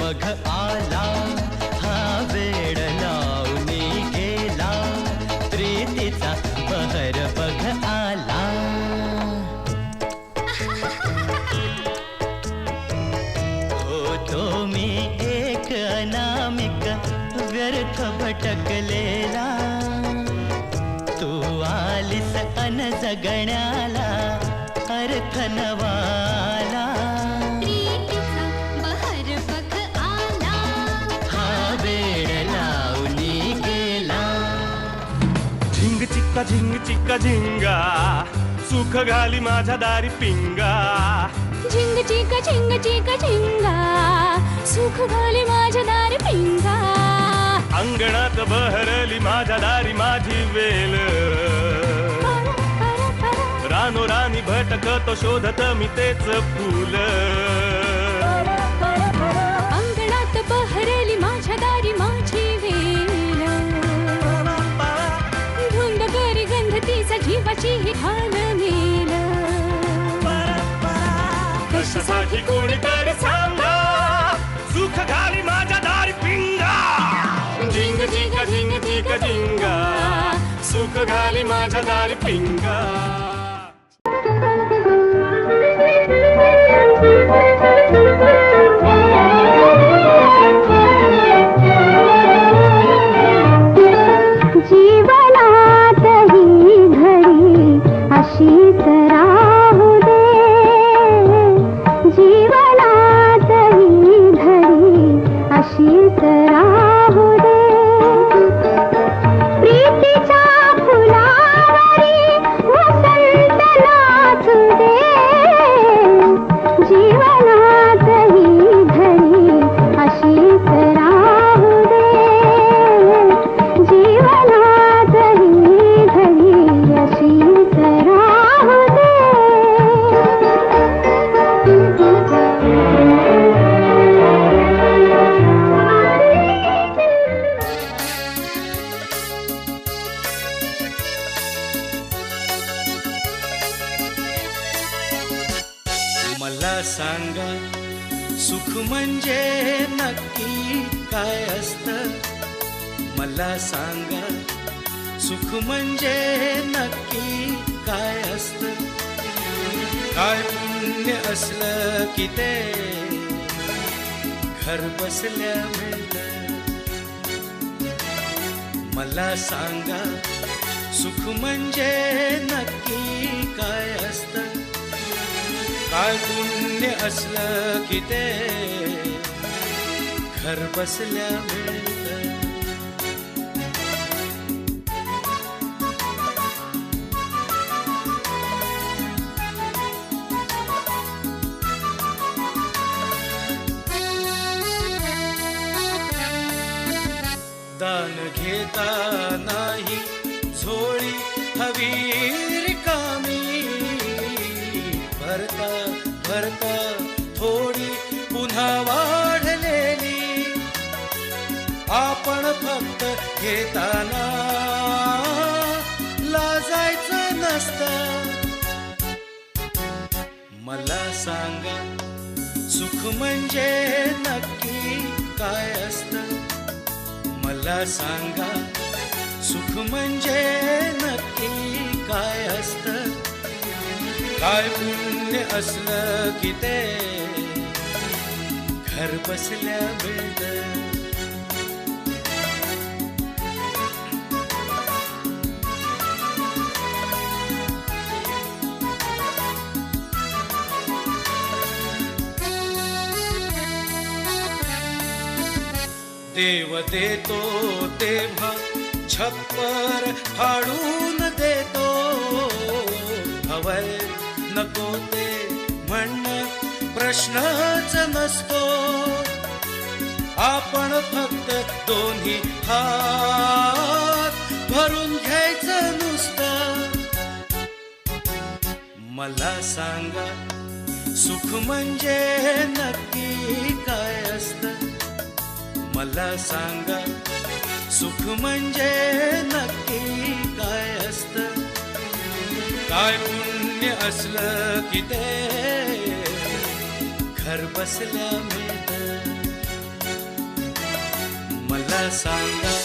बघ आला, हा वेड लावून गेला, प्रीतीचा बहर बघ आला. होतो मी एक अनामिक व्यर्थ भटकलेला, तू आलीस अन जगण्याला अर्थ नवाला. प्रीतीचा बहर बघ आला, हा वेड लावून गेला. झिंग चिक्का झिंगा, सुख घाली माझ्या दारी पिंगा. झिंग चिका झिंग चिका झिंगा, सुख घाली माझ्या दारी पिंगा. अंगणात बहरली माझ्या दारी माझी वेल, रानोरानी भटकतो शोधत मी तेच फूल. अंगणात बहरली माझ्या दारी माझी वेल, धुंद करी गंध तिचा जीवाची ही घाण नेल. कशासाठी कोणीतरी सांगा, सुख घाली माझ्या दारी पिंगा. झिंग चिका झिंगा, सुख घाली माझ्या दारी पिंगा. जीवनात ही घडी अशीच राहू दे, जीवनात ही घडी अशीच राहू दे. प्रीतीच्या फुलावरी वसंत नाचू दे, जीवनात ही घडी अशीच राहू दे, जीवनात ही घडी अशीच राहू दे. मला सांगा, सुख म्हणजे नक्की काय असतं? मला सांगा, सुख म्हणजे नक्की काय असतं? काय पुण्य असलं की ते घर बसल्या मिळतं? मला सांगा, सुख म्हणजे नक्की काय असतं? काय पुण्य असलं की ते घर बसल्या मिळतं? दान घेता नाही झोळी हवी रिकामी, भरता भरता थोडी पुन्हा वाढलेली. आपण फक्त घेताना लाजायचं नसतं. मला सांगा, सुख म्हणजे नक्की काय असतं? मला सांगा, सुख म्हणजे नक्की काय असतं? काय पुण्य असलं की ते घर बसल्या मिळतं? देव देतो तेव्हा छप्पर फाडून देतो, हवय नको ते म्हणणं प्रश्नच नसतो. आपण फक्त दोन्ही हात भरून घ्यायचं नुसतं. मला सांगा, सुख म्हणजे नक्की काय असतं? मला सांगा, सुख म्हणजे नक्की काय असतं? काय पुण्य असलं की ते घर बसल्या मिळतं? मला सांगा